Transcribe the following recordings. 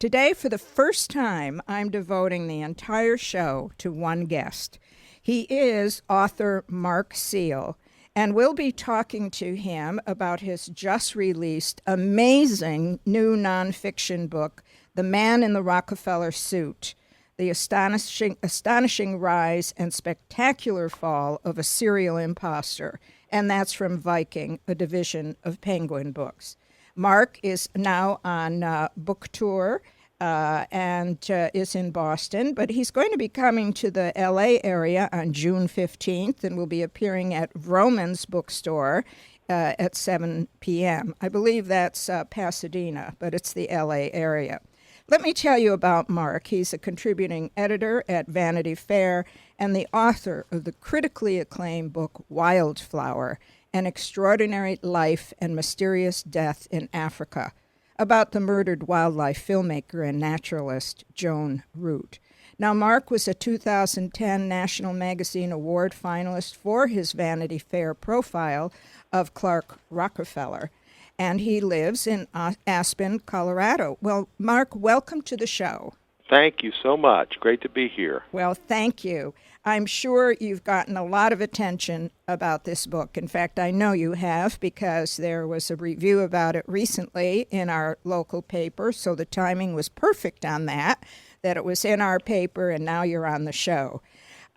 Today, for the first time, I'm devoting the entire show to one guest. He is author Mark Seal, and we'll be talking to him about his just-released, amazing new nonfiction book, The Man in the Rockefeller Suit, The Astonishing Rise and Spectacular Fall of a Serial Impostor, and that's from Viking, a division of Penguin Books. Mark is now on book tour and is in Boston, but he's going to be coming to the LA area on June 15th and will be appearing at Vroman's bookstore at 7 p.m. I believe that's Pasadena, but it's the LA area. Let me tell you about Mark. He's a contributing editor at Vanity Fair and the author of the critically acclaimed book Wildflower, An Extraordinary Life and Mysterious Death in Africa, about the murdered wildlife filmmaker and naturalist Joan Root. Now, Mark was a 2010 National Magazine Award finalist for his Vanity Fair profile of Clark Rockefeller, and he lives in Aspen, Colorado. Well, Mark, welcome to the show. Thank you so much. Great to be here. Well, thank you. I'm sure you've gotten a lot of attention about this book. In fact, I know you have because there was a review about it recently in our local paper, so the timing was perfect on that it was in our paper and now you're on the show.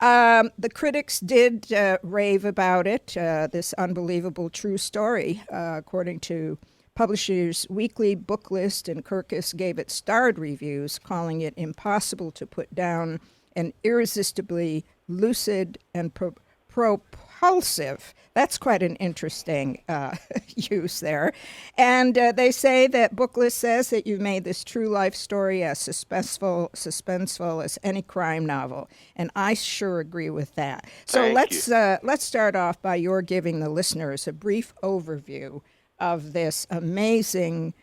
The critics did rave about it, this unbelievable true story, according to Publishers Weekly Book List, and Kirkus gave it starred reviews, calling it impossible to put down and irresistibly lucid and propulsive. That's quite an interesting use there. And they say that Booklist says that you've made this true life story as suspenseful as any crime novel. And I sure agree with that. So let's start off by your giving the listeners a brief overview of this amazing,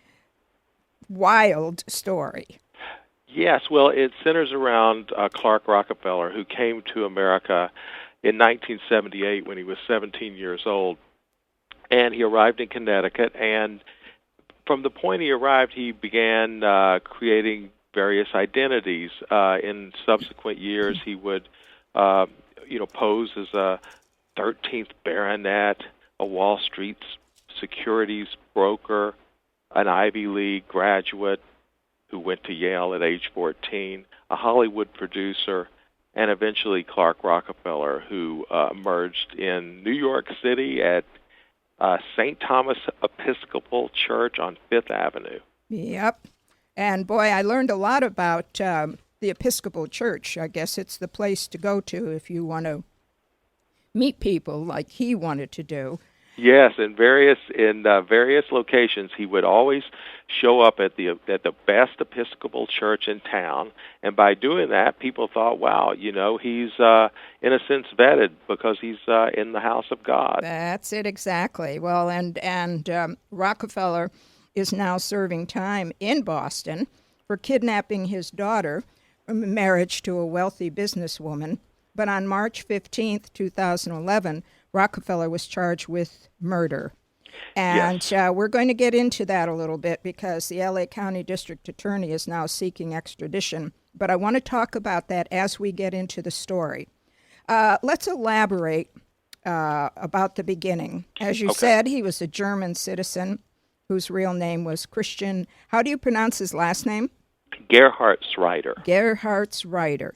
wild story. Yes, well, it centers around Clark Rockefeller, who came to America in 1978 when he was 17 years old. And he arrived in Connecticut, and from the point he arrived, he began creating various identities. In subsequent years, he would pose as a 13th baronet, a Wall Street securities broker, an Ivy League graduate who went to Yale at age 14, a Hollywood producer, and eventually Clark Rockefeller, who emerged in New York City at St. Thomas Episcopal Church on Fifth Avenue. Yep. And boy, I learned a lot about the Episcopal Church. I guess it's the place to go to if you want to meet people like he wanted to do. Yes, in various locations, he would always show up at the best Episcopal church in town, and by doing that, people thought, "Wow, he's in a sense vetted because he's in the house of God." That's it exactly. Well, and Rockefeller is now serving time in Boston for kidnapping his daughter from a marriage to a wealthy businesswoman. But on March 15th, 2011. Rockefeller was charged with murder. And yes. We're going to get into that a little bit because the LA County District Attorney is now seeking extradition. But I want to talk about that as we get into the story. Let's elaborate about the beginning. As you said, he was a German citizen whose real name was Christian. How do you pronounce his last name? Gerhartsreiter. Gerhartsreiter.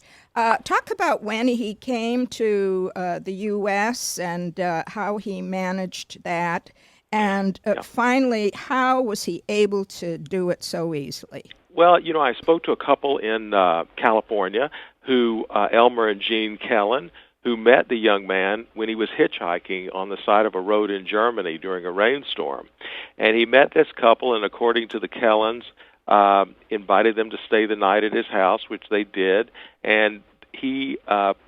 Talk about when he came to the U.S. and how he managed that, and finally, how was he able to do it so easily? Well, I spoke to a couple in California, Elmer and Jean Kellen, who met the young man when he was hitchhiking on the side of a road in Germany during a rainstorm. And he met this couple, and according to the Kellens, invited them to stay the night at his house, which they did, and he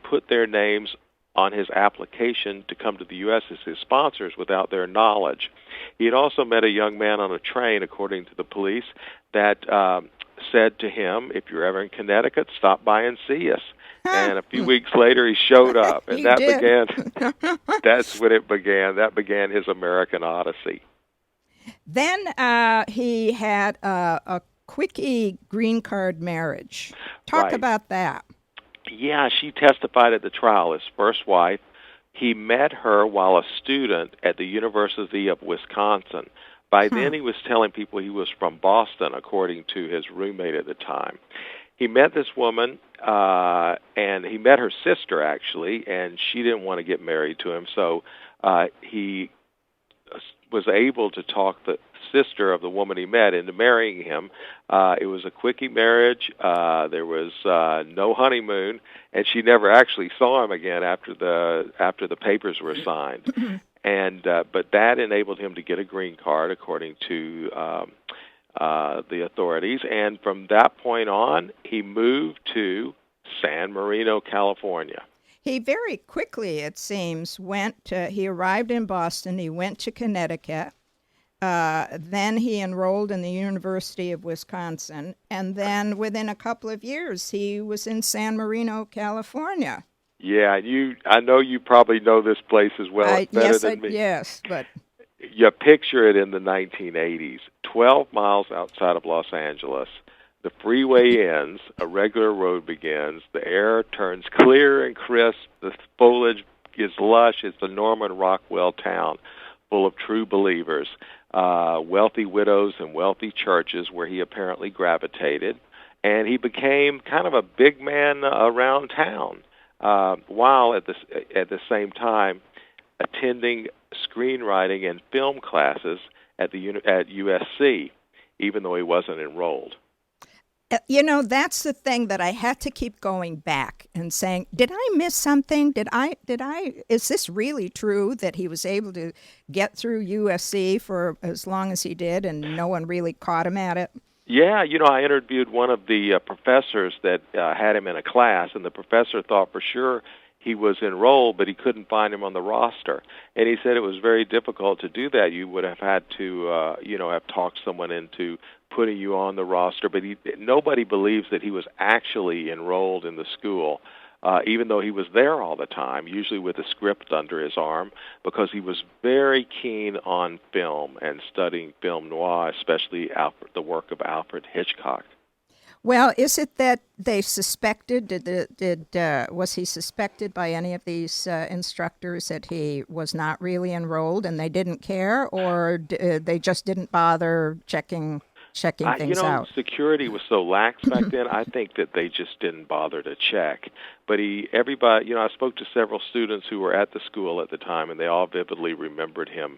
put their names on his application to come to the U.S. as his sponsors without their knowledge. He had also met a young man on a train, according to the police, that said to him, "If you're ever in Connecticut, stop by and see us." And a few weeks later, he showed up, and that's when it began. That began his American Odyssey. Then he had a quickie green card marriage. Talk Right. about that. Yeah, she testified at the trial. His first wife, he met her while a student at the University of Wisconsin. By then, he was telling people he was from Boston, according to his roommate at the time. He met this woman, and he met her sister, actually, and she didn't want to get married to him, so he was able to talk the sister of the woman he met into marrying him. It was a quickie marriage. There was no honeymoon, and she never actually saw him again after the papers were signed. And but that enabled him to get a green card, according to the authorities. And from that point on, he moved to San Marino, California. He very quickly, it seems, he arrived in Boston, he went to Connecticut, then he enrolled in the University of Wisconsin, and then within a couple of years, he was in San Marino, California. Yeah, I know you probably know this place as well, better than me. Yes, but... You picture it in the 1980s, 12 miles outside of Los Angeles. The freeway ends, a regular road begins, the air turns clear and crisp, the foliage is lush. It's a Norman Rockwell town full of true believers, wealthy widows and wealthy churches where he apparently gravitated. And he became kind of a big man around town, while at the same time attending screenwriting and film classes at USC, even though he wasn't enrolled. You know, that's the thing that I had to keep going back and saying, did I miss something? Is this really true that he was able to get through USC for as long as he did and no one really caught him at it? Yeah, I interviewed one of the professors that had him in a class, and the professor thought for sure he was enrolled, but he couldn't find him on the roster. And he said it was very difficult to do that. You would have had to, have talked someone into putting you on the roster, but nobody believes that he was actually enrolled in the school, even though he was there all the time, usually with a script under his arm, because he was very keen on film and studying film noir, especially the work of Alfred Hitchcock. Well, is it that they suspected, was he suspected by any of these instructors that he was not really enrolled and they didn't care, or they just didn't bother checking things out? Security was so lax back then, I think that they just didn't bother to check. But everybody, I spoke to several students who were at the school at the time, and they all vividly remembered him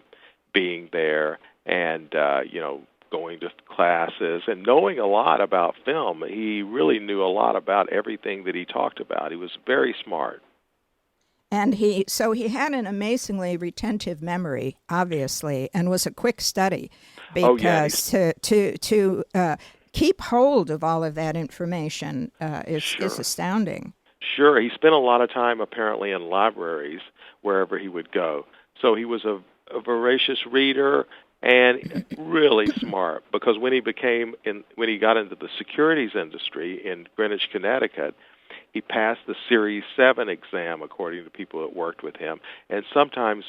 being there and, going to classes and knowing a lot about film. He really knew a lot about everything that he talked about. He was very smart. And he had an amazingly retentive memory, obviously, and was a quick study, because to keep hold of all of that information is astounding. Sure. He spent a lot of time apparently in libraries wherever he would go. So he was a voracious reader and really smart, because when he got into the securities industry in Greenwich, Connecticut, he passed the Series 7 exam, according to people that worked with him. And sometimes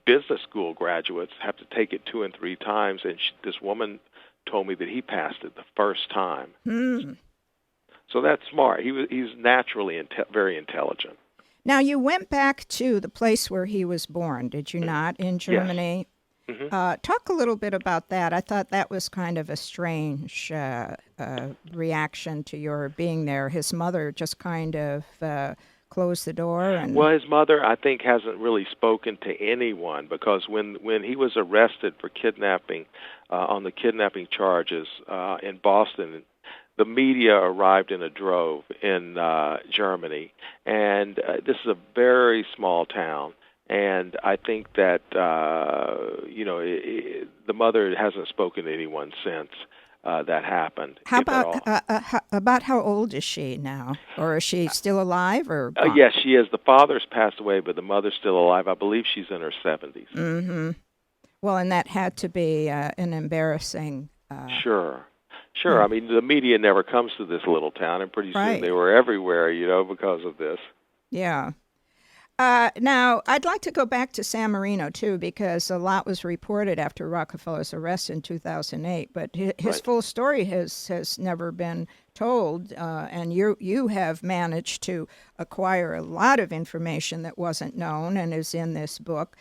business school graduates have to take it 2 and 3 times, and this woman told me that he passed it the first time. So that's smart. He's naturally very intelligent. Now, you went back to the place where he was born, did you not, in Germany? Yes. Mm-hmm. Talk a little bit about that. I thought that was kind of a strange reaction to your being there. His mother just kind of closed the door. Well, his mother, I think, hasn't really spoken to anyone, because when he was arrested for kidnapping, on the kidnapping charges in Boston, the media arrived in a drove in Germany, and this is a very small town. And I think that, the mother hasn't spoken to anyone since that happened. How about how old is she now? Or is she still alive? Or yes, she is. The father's passed away, but the mother's still alive. I believe she's in her 70s. Mm-hmm. Well, and that had to be an embarrassing... Sure. I mean, the media never comes to this little town, and pretty soon they were everywhere, because of this. Yeah. Now, I'd like to go back to San Marino, too, because a lot was reported after Rockefeller's arrest in 2008, but his Right. full story has never been told, and you have managed to acquire a lot of information that wasn't known and is in this book.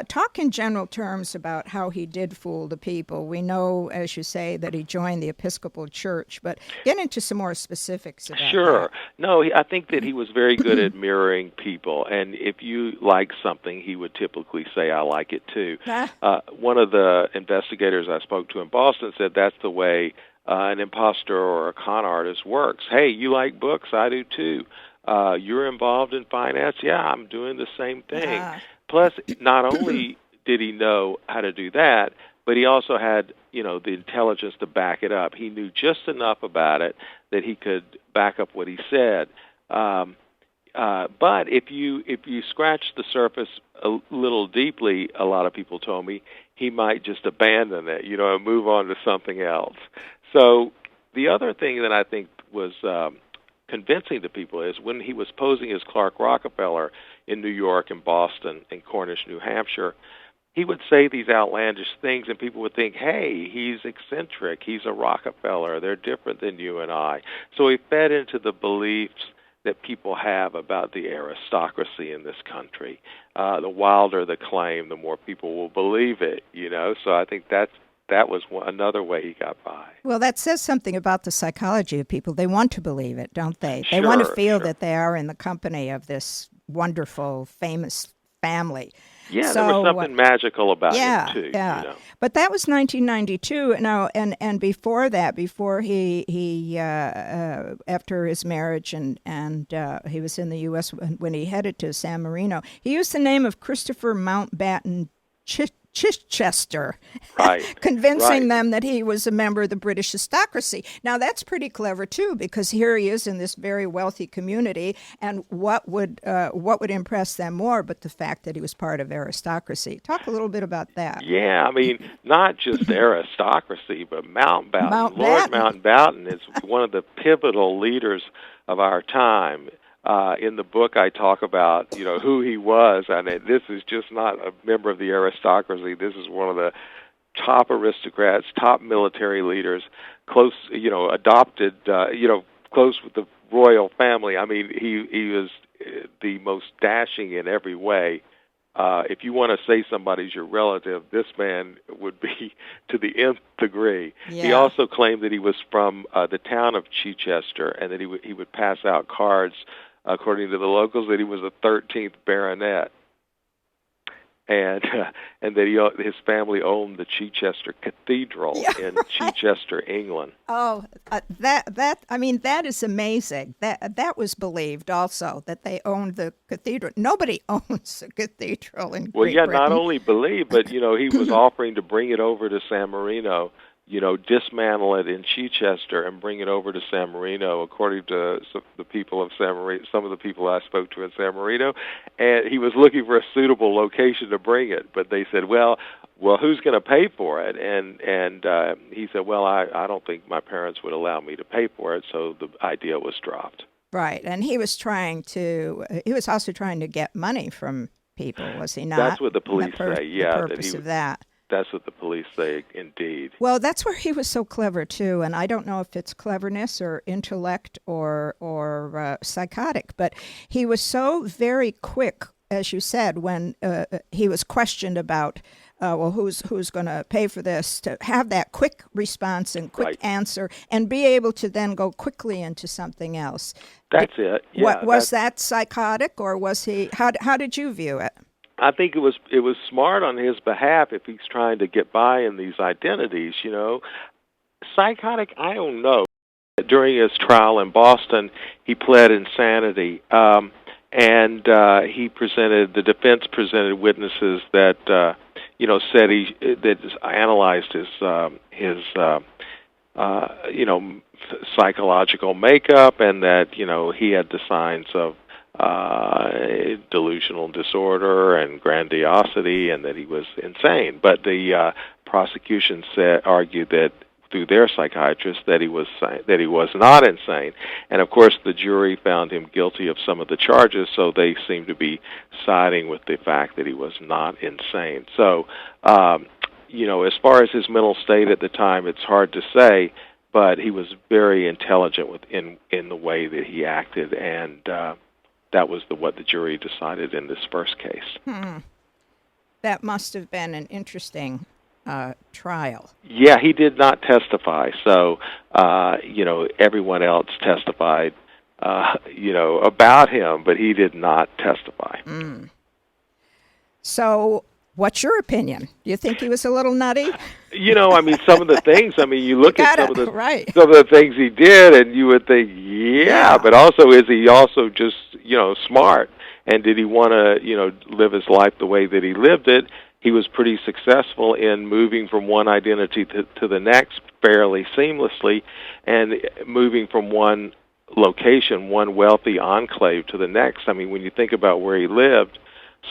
Talk in general terms about how he did fool the people. We know, as you say, that he joined the Episcopal Church, but get into some more specifics about Sure. that. No, I think that he was very good at mirroring people, and if you like something, he would typically say, "I like it too." Ah, One of the investigators I spoke to in Boston said that's the way an imposter or a con artist works. Hey, you like books? I do too. You're involved in finance? Yeah, I'm doing the same thing. ah, Plus, not only did he know how to do that, but he also had, the intelligence to back it up. He knew just enough about it that he could back up what he said. But if you scratch the surface a little deeply, a lot of people told me he might just abandon it, and move on to something else. So the other thing that I think was convincing to people is when he was posing as Clark Rockefeller in New York and Boston and Cornish, New Hampshire, he would say these outlandish things, and people would think, hey, he's eccentric, he's a Rockefeller, they're different than you and I. So he fed into the beliefs that people have about the aristocracy in this country. The wilder the claim, the more people will believe it, So I think that was another way he got by. well, that says something about the psychology of people. They want to believe it, don't they? They want to feel Sure. that they are in the company of this wonderful, famous family. Yeah, there was So, something magical about yeah, him too. yeah. But that was 1992. Now, and before that, before he after his marriage and he was in the U.S. when he headed to San Marino, he used the name of Christopher Mountbatten Chichester, Right. convincing Right. them that he was a member of the British aristocracy. Now that's pretty clever too, because here he is in this very wealthy community, and what would impress them more but the fact that he was part of aristocracy? Talk a little bit about that. Yeah, I mean, not just aristocracy, but Mountbatten. Lord Mountbatten. Mountbatten is one of the pivotal leaders of our time. In the book, I talk about who he was, and this is just not a member of the aristocracy. This is one of the top aristocrats, top military leaders, close, adopted, close with the royal family. I mean, he was the most dashing in every way. If you want to say somebody's your relative, this man would be to the nth degree. Yeah. He also claimed that he was from the town of Chichester, and that he would pass out cards, according to the locals, that he was the 13th baronet, and that his family owned the Chichester Cathedral in Chichester, England. Oh, that is amazing. That was believed also, that they owned the cathedral. Nobody owns a cathedral in Well, Great yeah, Britain. not only believed, but he was offering to bring it over to San Marino, dismantle it in Chichester and bring it over to San Marino, according to the people of San Marino, some of the people I spoke to in San Marino, and he was looking for a suitable location to bring it, but they said, well, who's going to pay for it? And he said, well, I don't think my parents would allow me to pay for it, so the idea was dropped. Right, and he was also trying to get money from people, was he not? That's what the police say, yeah. The purpose of that. That's what the police say, indeed. Well, that's where he was so clever, too, and I don't know if it's cleverness or intellect or psychotic, but he was so very quick, as you said, when he was questioned about, who's going to pay for this, to have that quick response and quick Right. answer and be able to then go quickly into something else. That's it. Yeah, Was that psychotic, or was he, how did you view it? I think it was smart on his behalf if he's trying to get by in these identities, Psychotic, I don't know. During his trial in Boston, he pled insanity, and the defense presented witnesses that said that analyzed his psychological makeup, and that he had the signs of delusional disorder and grandiosity, and that he was insane. But the prosecution argued that through their psychiatrist that he was not insane. And of course, the jury found him guilty of some of the charges, so they seem to be siding with the fact that he was not insane. So, as far as his mental state at the time, it's hard to say, but he was very intelligent in the way that he acted, and that was what the jury decided in this first case. That must have been an interesting trial. Yeah, he did not testify, so everyone else testified, about him, but he did not testify. So, what's your opinion? Do you think he was a little nutty? Some of the things. You look at some of the things he did, and you would think, yeah. But also, is he also just smart? And did he want to live his life the way that he lived it? He was pretty successful in moving from one identity to the next fairly seamlessly, and moving from one location, one wealthy enclave to the next. When you think about where he lived,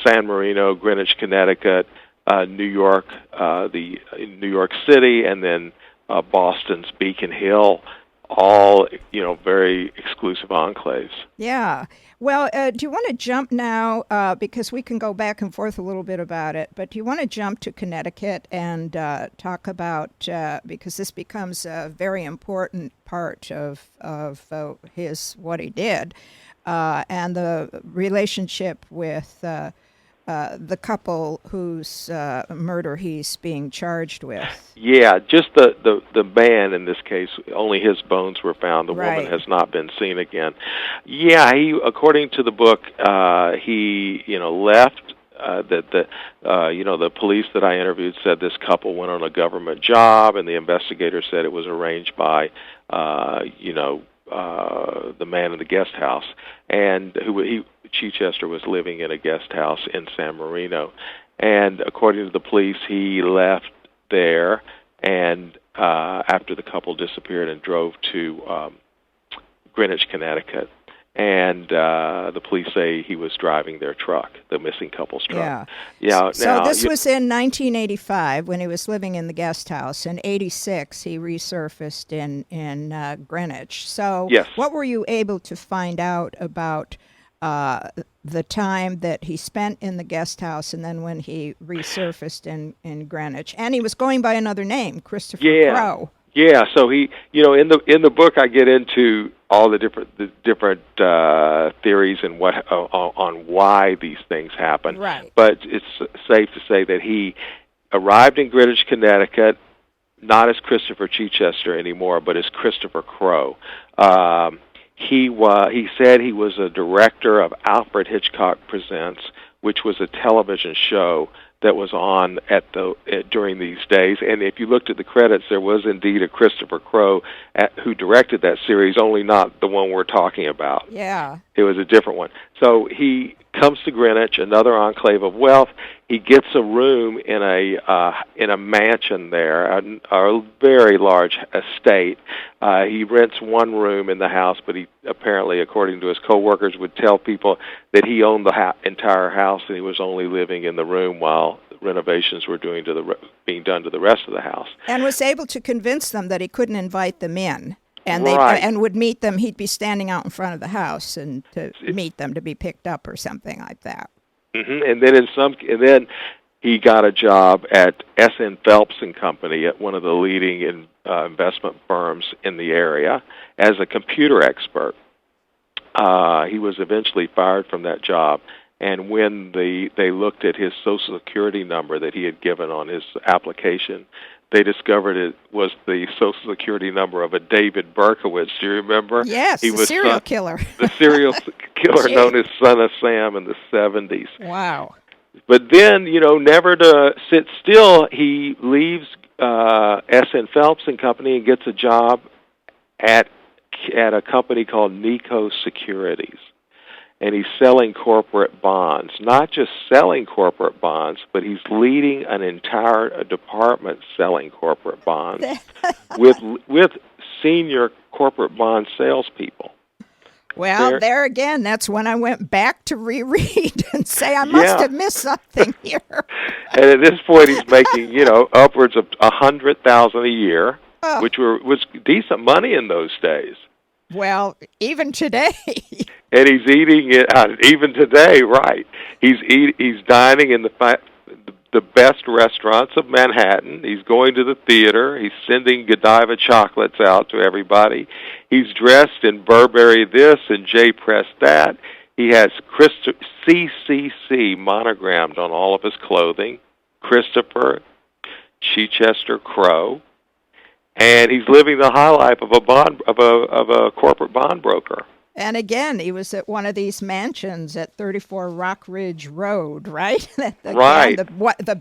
San Marino, Greenwich, Connecticut, New York, New York City, and then Boston's Beacon Hill, all very exclusive enclaves. Yeah. Well, do you want to jump now, because we can go back and forth a little bit about it, but do you want to jump to Connecticut and talk about, because this becomes a very important part of what he did, and the relationship with the couple whose murder he's being charged with. Yeah, just the man in this case, only his bones were found. The Right. woman has not been seen again. Yeah, according to the book, he left. The police that I interviewed said this couple went on a government job, and the investigator said it was arranged by the man in the guest house, and Chichester was living in a guest house in San Marino. And according to the police, he left there, and after the couple disappeared, and drove to Greenwich, Connecticut. And the police say he was driving their truck, the missing couple's truck. Yeah. So this was in 1985 when he was living in the guest house. In 86, he resurfaced in Greenwich. So yes. What were you able to find out about the time that he spent in the guest house and then when he resurfaced in Greenwich? And he was going by another name, Christopher Crowe. Yeah, so he, in the book, I get into all the different theories and on why these things happen. Right. But it's safe to say that he arrived in Greenwich, Connecticut, not as Christopher Chichester anymore, but as Christopher Crowe. He said he was a director of Alfred Hitchcock Presents, which was a television show that was on during these days. And if you looked at the credits, there was indeed a Christopher Crowe who directed that series, only not the one we're talking about. Yeah. It was a different one. So he comes to Greenwich, another enclave of wealth. He gets a room in a mansion there, a very large estate. He rents one room in the house, but he apparently, according to his coworkers, would tell people that he owned the entire house and he was only living in the room while renovations were being done to the rest of the house. And was able to convince them that he couldn't invite them in. And Right. and would meet them. He'd be standing out in front of the house and to meet them to be picked up or something like that. Mm-hmm. And then he got a job at S.N. Phelps and Company, at one of the leading investment firms in the area, as a computer expert. He was eventually fired from that job, and when they looked at his Social Security number that he had given on his application, they discovered it was the Social Security number of a David Berkowitz. Do you remember? Yes, he the was serial killer. The serial killer known as Son of Sam in the 70s. Wow. But then, never to sit still, he leaves S.N. Phelps and Company and gets a job at a company called Nico Securities. And he's selling corporate bonds. Not just selling corporate bonds, but he's leading an entire department selling corporate bonds with senior corporate bond salespeople. Well, there again, that's when I went back to reread and say I must have missed something here. And at this point, he's making, upwards of $100,000 a year. Oh, was decent money in those days. well, even today. And he's eating it even today, right? He's dining in the best restaurants of Manhattan. He's going to the theater. He's sending Godiva chocolates out to everybody. He's dressed in Burberry this and J. Press that. He has CCC monogrammed on all of his clothing. Christopher Chichester Crow, and he's living the high life of a corporate bondbroker. And again, he was at one of these mansions at 34 Rock Ridge Road, right? Right. One of the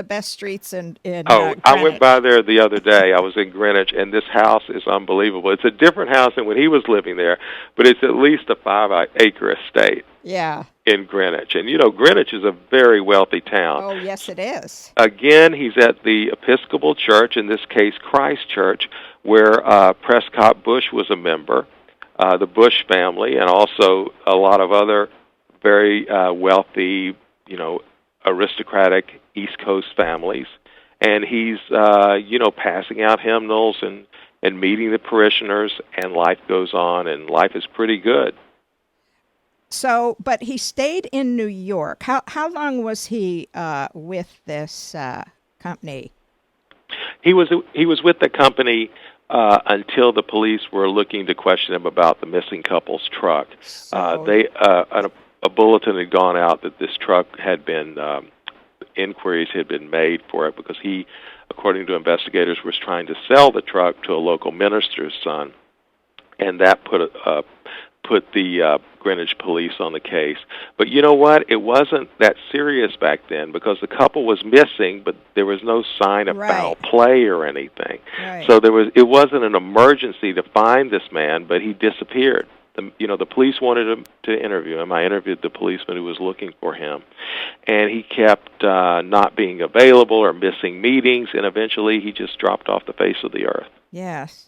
best streets in Greenwich. I went by there the other day. I was in Greenwich, and this house is unbelievable. It's a different house than when he was living there, but it's at least a 5-acre estate. Yeah. In Greenwich. And, Greenwich is a very wealthy town. Oh, yes, it is. Again, he's at the Episcopal Church, in this case Christ Church, where Prescott Bush was a member. The Bush family, and also a lot of other very wealthy, aristocratic East Coast families. And he's, passing out hymnals and meeting the parishioners, and life goes on, and life is pretty good. So, but he stayed in New York. How long was he with this company? He was with the company until the police were looking to question him about the missing couple's truck. So, a bulletin had gone out that this truck had been, inquiries had been made for it because he, according to investigators, was trying to sell the truck to a local minister's son, and that put the Greenwich police on the case. But you know what? It wasn't that serious back then because the couple was missing, but there was no sign of foul play or anything. Right. So it wasn't an emergency to find this man, but he disappeared. The police wanted him to interview him. I interviewed the policeman who was looking for him, and he kept not being available or missing meetings, and eventually he just dropped off the face of the earth. Yes.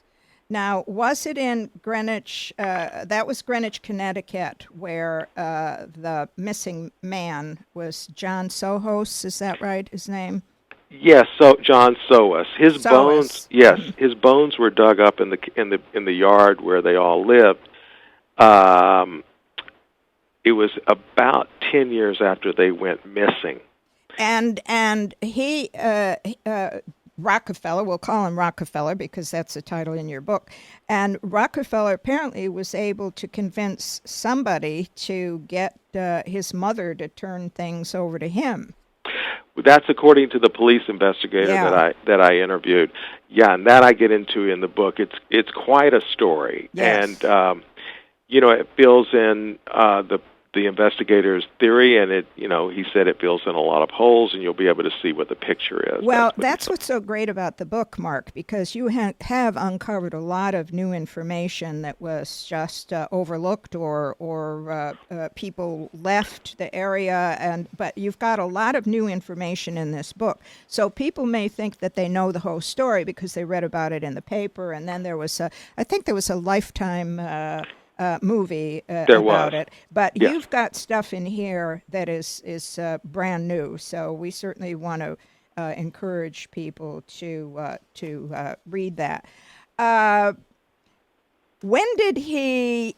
Now, was it in Greenwich, that was Greenwich, Connecticut, where the missing man was John Sohos, is that right, his name? Yes, so John Sohos. His Sohos. Bones, yes, his bones were dug up in the yard where they all lived. It was about 10 years after they went missing. And he Rockefeller, we'll call him Rockefeller because that's the title in your book, and Rockefeller apparently was able to convince somebody to get his mother to turn things over to him. That's according to the police investigator that I interviewed. Yeah, and that I get into in the book. It's quite a story. Yes. And it fills in the investigator's theory, and he said it fills in a lot of holes, and you'll be able to see what the picture is. Well, that's what's so great about the book, Mark, because you have uncovered a lot of new information that was just overlooked or people left the area, but you've got a lot of new information in this book. So people may think that they know the whole story because they read about it in the paper, and then I think there was a Lifetime movie about it, but yes. You've got stuff in here that is brand new. So we certainly want to encourage people to read that. When did he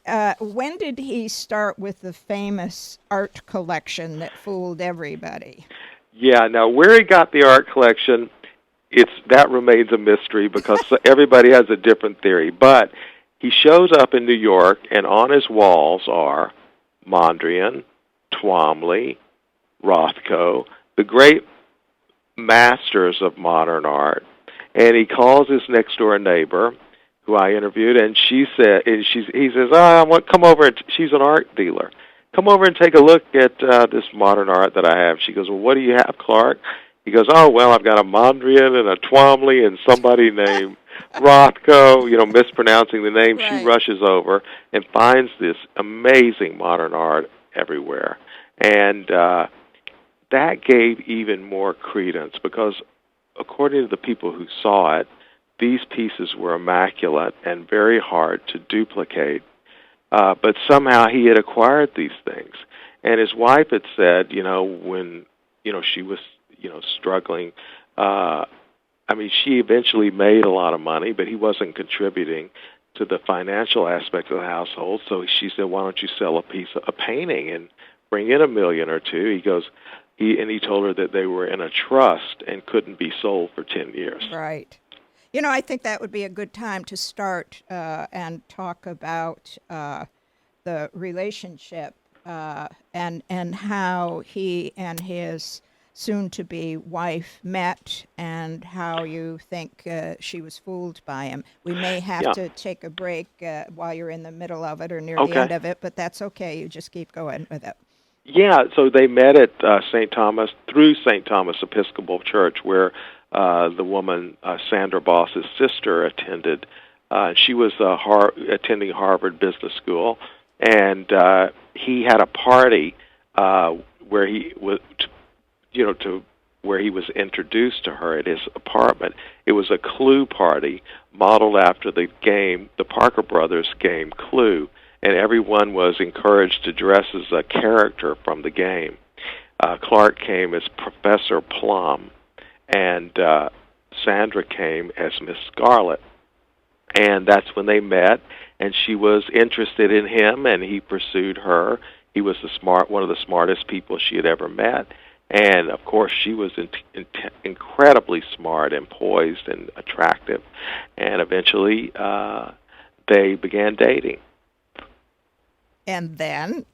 start with the famous art collection that fooled everybody? Yeah. Now, where he got the art collection, that remains a mystery because everybody has a different theory, but. He shows up in New York, and on his walls are Mondrian, Twomley, Rothko, the great masters of modern art. And he calls his next-door neighbor, who I interviewed, and he says, come over. She's an art dealer. Come over and take a look at this modern art that I have. She goes, well, what do you have, Clark? He goes, oh, well, I've got a Mondrian and a Twomley and somebody named Rothko, mispronouncing the name. Right. She rushes over and finds this amazing modern art everywhere. And that gave even more credence because, according to the people who saw it, these pieces were immaculate and very hard to duplicate. But somehow he had acquired these things. And his wife had said, when, she was, struggling, I mean, she eventually made a lot of money, but he wasn't contributing to the financial aspect of the household. So she said, "Why don't you sell a painting and bring in $1 million or two?" He told her that they were in a trust and couldn't be sold for 10 years. Right. You know, I think that would be a good time to start and talk about the relationship and how he and his soon-to-be wife met, and how you think she was fooled by him. We may have to take a break while you're in the middle of it or near the end of it, but that's okay. You just keep going with it. Yeah, so they met at St. Thomas, through St. Thomas Episcopal Church, where the woman, Sandra Boss's sister, attended. She was attending Harvard Business School, and he had a party where he was, where he was introduced to her at his apartment. It was a Clue party modeled after the Parker Brothers game Clue, and everyone was encouraged to dress as a character from the game. Clark came as Professor Plum, and Sandra came as Miss Scarlet. And that's when they met, and she was interested in him, and he pursued her. He was one of the smartest people she had ever met. And, of course, she was incredibly smart and poised and attractive. And eventually they began dating. And then,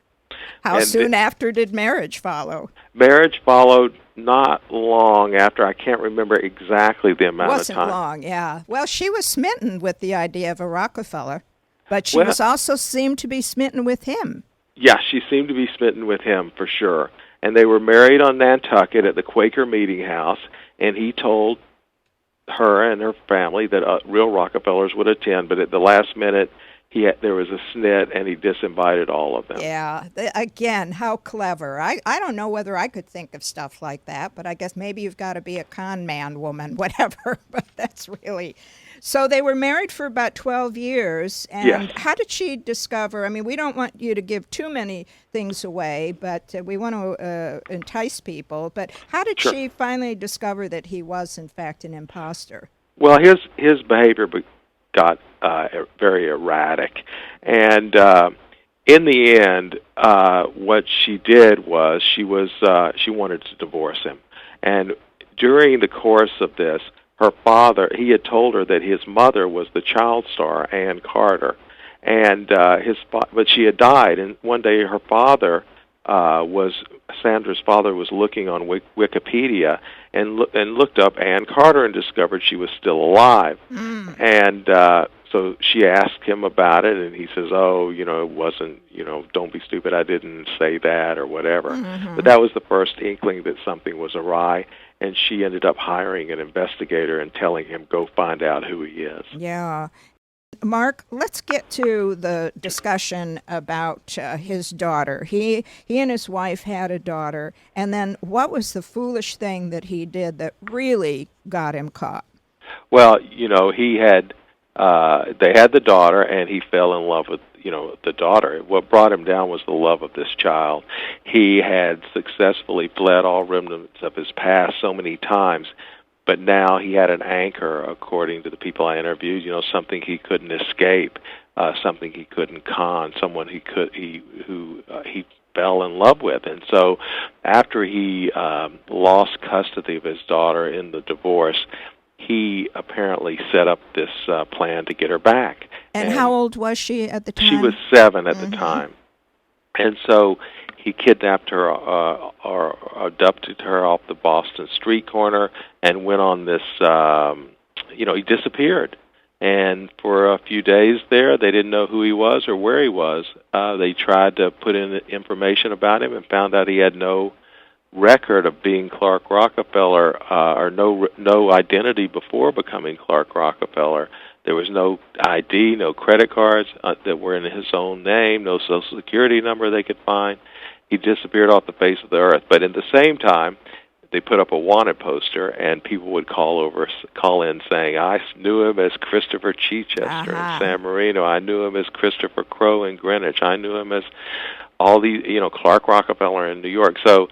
how soon after did marriage follow? Marriage followed not long after. I can't remember exactly the amount of time. Wasn't long, yeah. Well, she was smitten with the idea of a Rockefeller, but she was also seemed to be smitten with him. Yeah, she seemed to be smitten with him for sure. And they were married on Nantucket at the Quaker Meeting House, and he told her and her family that real Rockefellers would attend, but at the last minute, there was a snit, and he disinvited all of them. Yeah, again, how clever. I don't know whether I could think of stuff like that, but I guess maybe you've got to be a con man woman, whatever, but that's really... So they were married for about 12 years, and how did she discover, I mean, we don't want you to give too many things away, but we want to entice people, but how did she finally discover that he was, in fact, an imposter? Well, his behavior got very erratic, and in the end, what she did was she wanted to divorce him, and during the course of this, her father, he had told her that his mother was the child star, Ann Carter, and but she had died. And one day, Sandra's father was looking on Wikipedia and looked up Ann Carter and discovered she was still alive. And so she asked him about it, and he says, "Oh, it wasn't, don't be stupid. I didn't say that or whatever." But that was the first inkling that something was awry. And she ended up hiring an investigator and telling him, "Go find out who he is." Yeah. Mark, let's get to the discussion about his daughter. He and his wife had a daughter, and then what was the foolish thing that he did that really got him caught? Well, they had the daughter, and he fell in love with the daughter. What brought him down was the love of this child. He had successfully fled all remnants of his past so many times, but now he had an anchor, according to the people I interviewed, something he couldn't escape, something he couldn't con, someone who he fell in love with. And so after he lost custody of his daughter in the divorce, he apparently set up this plan to get her back. And how old was she at the time? She was 7 at the time. And so he kidnapped her or abducted her off the Boston street corner and went on this, he disappeared. And for a few days there, they didn't know who he was or where he was. They tried to put in information about him and found out he had no record of being Clark Rockefeller or no identity before becoming Clark Rockefeller. There was no ID, no credit cards that were in his own name, no Social Security number they could find. He disappeared off the face of the earth. But at the same time, they put up a wanted poster, and people would call in saying, "I knew him as Christopher Chichester in San Marino. I knew him as Christopher Crowe in Greenwich. I knew him as all these, Clark Rockefeller in New York." So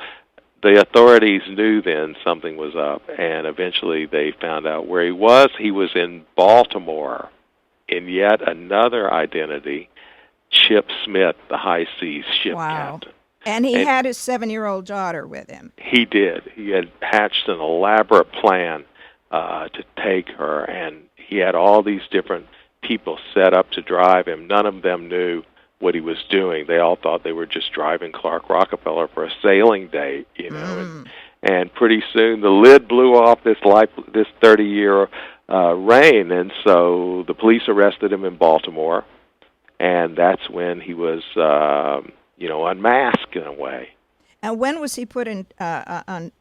the authorities knew then something was up, and eventually they found out where he was. He was in Baltimore in yet another identity, Chip Smith, the high seas ship captain. And he had his 7-year-old daughter with him. He did. He had hatched an elaborate plan to take her, and he had all these different people set up to drive him. None of them knew what he was doing. They all thought they were just driving Clark Rockefeller for a sailing date, you know. And pretty soon the lid blew off this 30-year reign, and so the police arrested him in Baltimore, and that's when he was, unmasked in a way. And when was he put on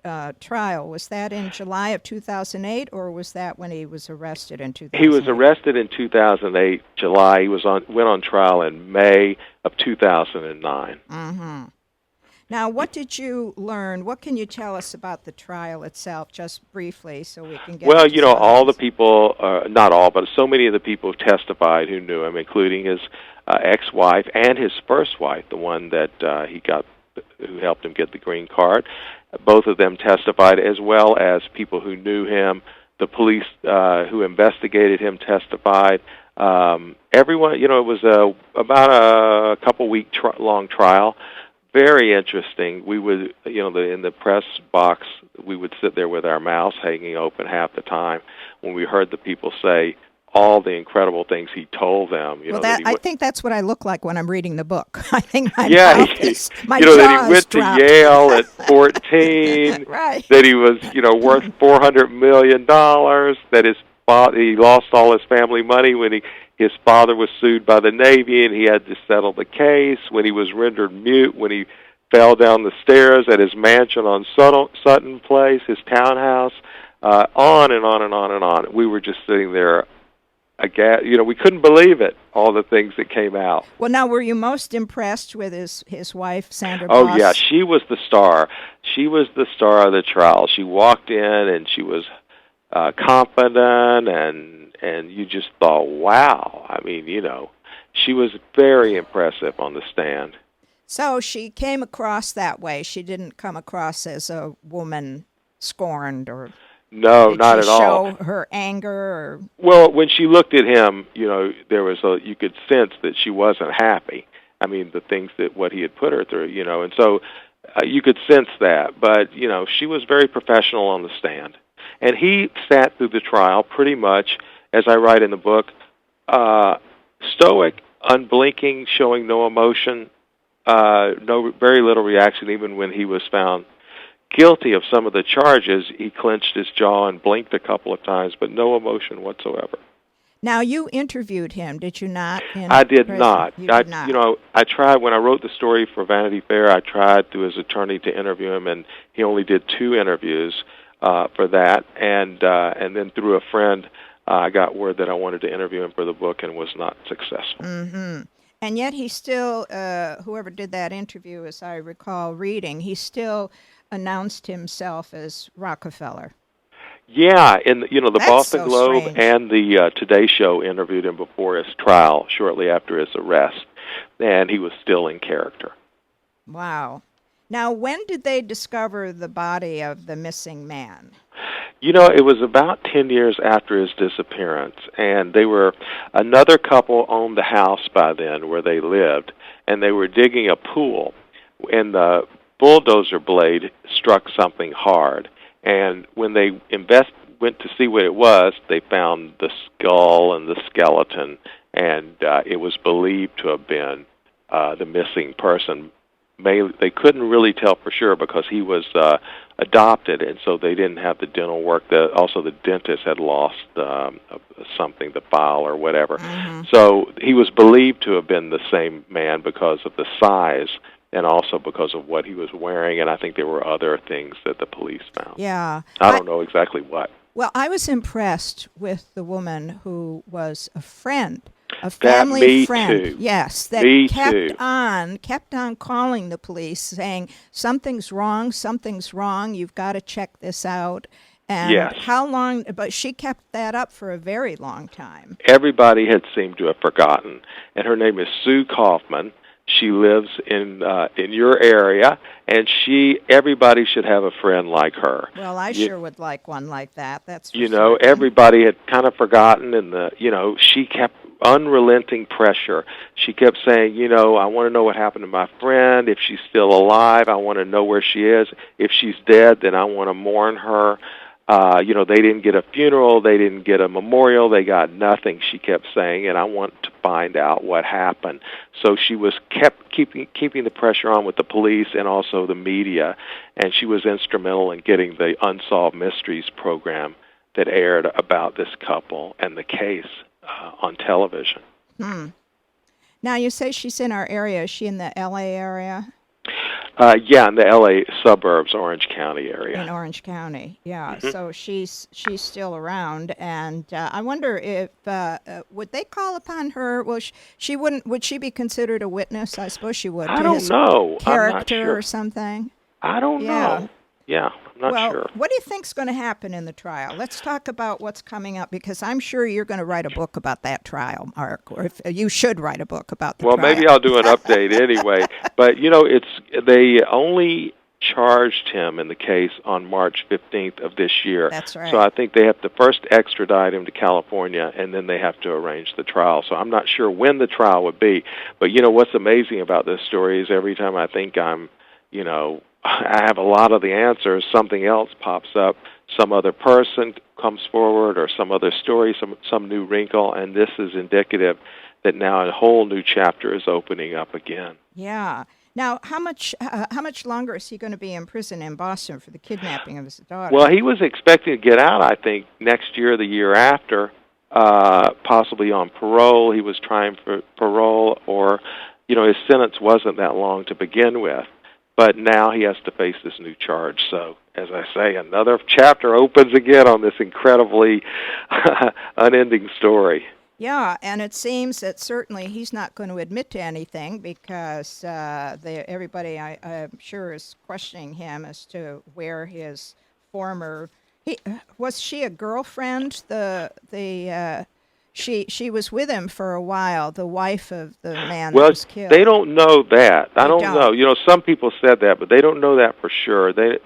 trial? Was that in July of 2008, or was that when he was arrested in 2008? He was arrested in 2008, July. He went on trial in May of 2009. Mm-hmm. Now, what did you learn? What can you tell us about the trial itself, just briefly, so we can get... Well, all the people, not all, but so many of the people who testified who knew him, including his ex-wife and his first wife, the one that who helped him get the green card. Both of them testified, as well as people who knew him. The police who investigated him testified. Everyone, it was about a couple-week long trial. Very interesting. We would, in the press box, we would sit there with our mouths hanging open half the time when we heard the people say all the incredible things he told them. I think that's what I look like when I'm reading the book. I think my that he went to Yale at 14, right. That he was, worth $400 million, that he lost all his family money when his father was sued by the Navy and he had to settle the case, when he was rendered mute, when he fell down the stairs at his mansion on Sutton Place, his townhouse, on and on and on and on. We were just sitting there, we couldn't believe it, all the things that came out. Well, now, were you most impressed with his wife, Sandra Oh, Boss? yeah, she was the star. She was the star of the trial. She walked in and she was confident, and you just thought, wow. I mean, she was very impressive on the stand. So she came across that way. She didn't come across as a woman scorned, or... No, not at all. Show her anger? Or... Well, when she looked at him, there was you could sense that she wasn't happy. I mean, the things what he had put her through, and so you could sense that. But, she was very professional on the stand. And he sat through the trial pretty much, as I write in the book, stoic, unblinking, showing no emotion, very little reaction, even when he was found guilty of some of the charges. He clenched his jaw and blinked a couple of times, but no emotion whatsoever. Now, you interviewed him, did you not? I did not. You did not. I tried, when I wrote the story for Vanity Fair, I tried through his attorney to interview him, and he only did 2 interviews for that. And then through a friend, I got word that I wanted to interview him for the book and was not successful. Mm-hmm. And yet he still, whoever did that interview, as I recall reading, he still announced himself as Rockefeller. Yeah, and the That's Boston so Globe strange. and the Today Show interviewed him before his trial, shortly after his arrest, and he was still in character. Wow. Now, when did they discover the body of the missing man? It was about 10 years after his disappearance, and another couple owned the house by then where they lived, and they were digging a pool, and the bulldozer blade struck something hard. And when they went to see what it was, they found the skull and the skeleton, and it was believed to have been the missing person. They couldn't really tell for sure because he was adopted, and so they didn't have the dental work. Also, the dentist had lost something, the file or whatever. Mm-hmm. So he was believed to have been the same man because of the size and also because of what he was wearing, and I think there were other things that the police found. Yeah. I don't know exactly what. Well, I was impressed with the woman who was a friend, a family friend. Too. Yes, that kept on calling the police saying, something's wrong, you've got to check this out. And yes. How long, but she kept that up for a very long time. Everybody had seemed to have forgotten, and her name is Sue Kaufman. She lives in your area, and everybody should have a friend like her. Well, I sure would like one like that. That's for certain. Everybody had kind of forgotten, and she kept unrelenting pressure. She kept saying, I want to know what happened to my friend. If she's still alive, I want to know where she is. If she's dead, then I want to mourn her. They didn't get a funeral, they didn't get a memorial, they got nothing, she kept saying, and I want to find out what happened. So she was kept keeping the pressure on with the police and also the media, and she was instrumental in getting the Unsolved Mysteries program that aired about this couple and the case on television. Now, you say she's in our area. Is she in the L.A. area? In the L.A. suburbs, Orange County area. In Orange County, yeah. Mm-hmm. So she's still around, and I wonder if would they call upon her? Well, she wouldn't. Would she be considered a witness? I suppose she would. I don't know. Character I'm not sure. Or something. I don't know. Yeah, I'm not sure. Well, what do you think's going to happen in the trial? Let's talk about what's coming up, because I'm sure you're going to write a book about that trial, Mark, or if you should write a book about the trial. Well, maybe I'll do an update anyway. But, they only charged him in the case on March 15th of this year. That's right. So I think they have to first extradite him to California, and then they have to arrange the trial. So I'm not sure when the trial would be. But, what's amazing about this story is every time I think I have a lot of the answers, something else pops up, some other person comes forward, or some other story, some new wrinkle, and this is indicative that now a whole new chapter is opening up again. Yeah. Now, how much longer is he going to be in prison in Boston for the kidnapping of his daughter? Well, he was expecting to get out, I think, next year or the year after, possibly on parole. He was trying for parole, or, his sentence wasn't that long to begin with. But now he has to face this new charge. So, as I say, another chapter opens again on this incredibly unending story. Yeah, and it seems that certainly he's not going to admit to anything, because everybody, I'm sure, is questioning him as to where his former... was she a girlfriend? She was with him for a while, the wife of the man that was killed. Well, they don't know that. I don't know. Some people said that, but they don't know that for sure. They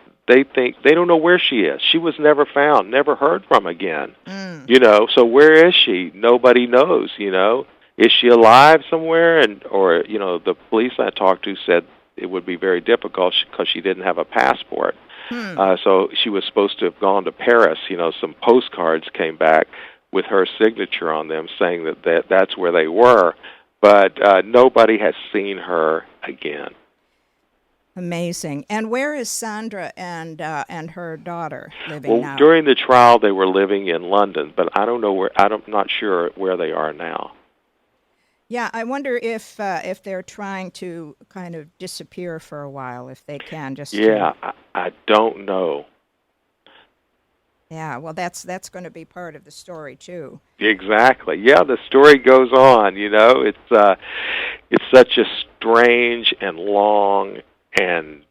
think they don't know where she is. She was never found, never heard from again. So where is she? Nobody knows. Is she alive somewhere? Or the police I talked to said it would be very difficult because she didn't have a passport. So she was supposed to have gone to Paris. Some postcards came back with her signature on them, saying that's where they were, but nobody has seen her again. Amazing. And where is Sandra and her daughter living now? During the trial, they were living in London, but I don't know where. I'm not sure where they are now. Yeah, I wonder if they're trying to kind of disappear for a while, if they can. I don't know. Yeah, well, that's going to be part of the story too. Exactly. Yeah, the story goes on. It's such a strange and long and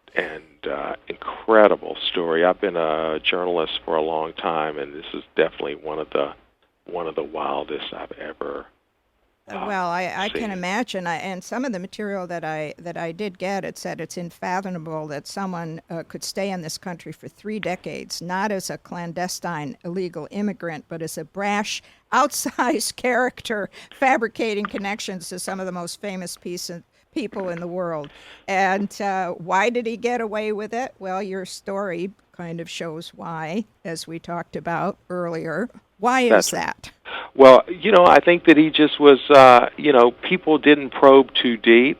incredible story. I've been a journalist for a long time, and this is definitely one of the wildest I've ever. Well, I can imagine, and some of the material that I did get, it said it's unfathomable that someone could stay in this country for 3 decades, not as a clandestine illegal immigrant, but as a brash, outsized character, fabricating connections to some of the most famous people in the world. And why did he get away with it? Well, your story kind of shows why, as we talked about earlier. Why is that? Well, I think that he just was, people didn't probe too deep.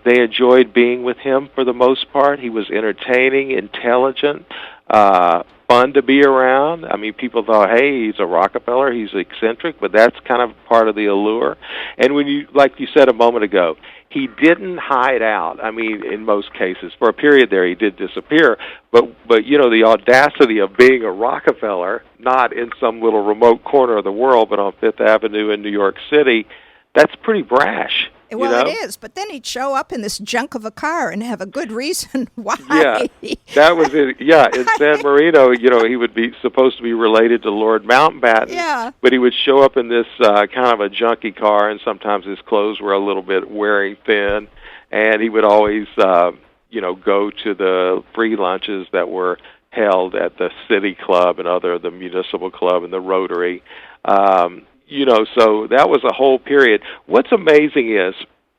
They enjoyed being with him for the most part. He was entertaining, intelligent, fun to be around. I mean, people thought, hey, he's a Rockefeller, he's eccentric, but that's kind of part of the allure. And like you said a moment ago, he didn't hide out. I mean, in most cases, for a period there, he did disappear. But the audacity of being a Rockefeller, not in some little remote corner of the world, but on Fifth Avenue in New York City, that's pretty brash. Well, it is, but then he'd show up in this junk of a car and have a good reason why. Yeah, that was it. Yeah, in San Marino, he would be supposed to be related to Lord Mountbatten. Yeah. But he would show up in this kind of a junky car, and sometimes his clothes were a little bit wearing thin, and he would always, go to the free lunches that were held at the City Club and the Municipal Club and the Rotary. So that was a whole period. What's amazing is,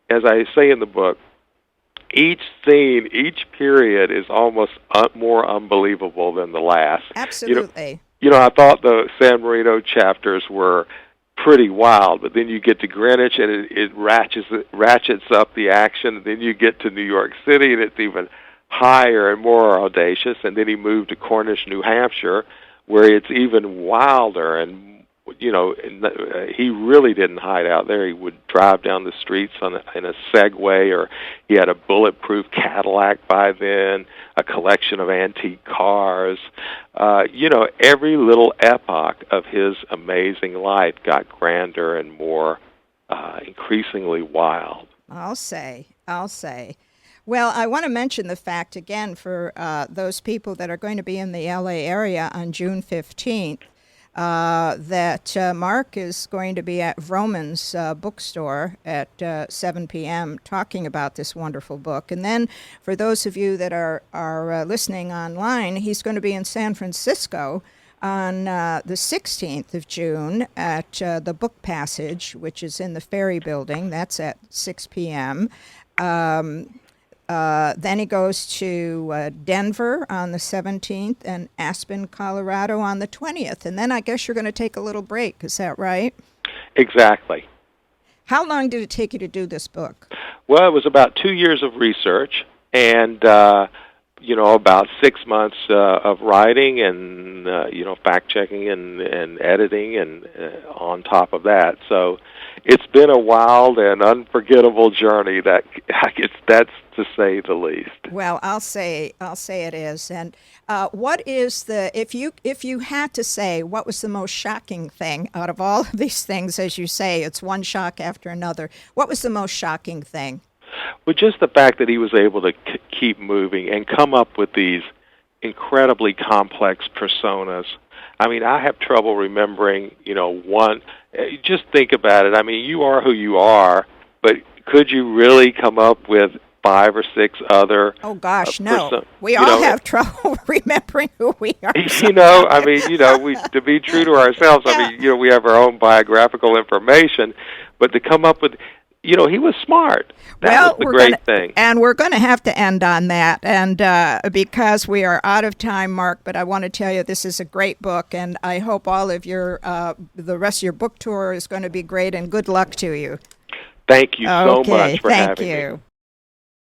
as I say in the book, each scene, each period is almost more unbelievable than the last. Absolutely. I thought the San Marino chapters were pretty wild, but then you get to Greenwich and it ratchets up the action, and then you get to New York City and it's even higher and more audacious, and then he moved to Cornish, New Hampshire, where it's even wilder, and he really didn't hide out there. He would drive down the streets in a Segway, or he had a bulletproof Cadillac by then, a collection of antique cars. Every little epoch of his amazing life got grander and more increasingly wild. I'll say. Well, I want to mention the fact again for those people that are going to be in the LA area on June 15th, that Mark is going to be at Vroman's bookstore at 7 p.m. talking about this wonderful book. And then for those of you that are listening online, he's going to be in San Francisco on the 16th of June at the Book Passage, which is in the Ferry Building. That's at 6 p.m. Then he goes to Denver on the 17th and Aspen, Colorado on the 20th. And then I guess you're going to take a little break. Is that right? Exactly. How long did it take you to do this book? Well, it was about 2 years of research and, about 6 months of writing and, fact-checking and editing and on top of that. So it's been a wild and unforgettable journey. That's to say the least. Well, I'll say it is. And what is if you had to say what was the most shocking thing out of all of these things? As you say, it's one shock after another. What was the most shocking thing? Well, just the fact that he was able to keep moving and come up with these incredibly complex personas. I mean, I have trouble remembering, one. Just think about it. I mean, you are who you are, but could you really come up with 5 or 6 other? Oh gosh, no. We all have trouble remembering who we are. To be true to ourselves. Yeah. I mean, we have our own biographical information, but to come up with, he was smart. That was the great thing. And we're going to have to end on that, and because we are out of time, Mark. But I want to tell you, this is a great book, and I hope all of the rest of your book tour is going to be great. And good luck to you. Thank you so much for having me. Thank you.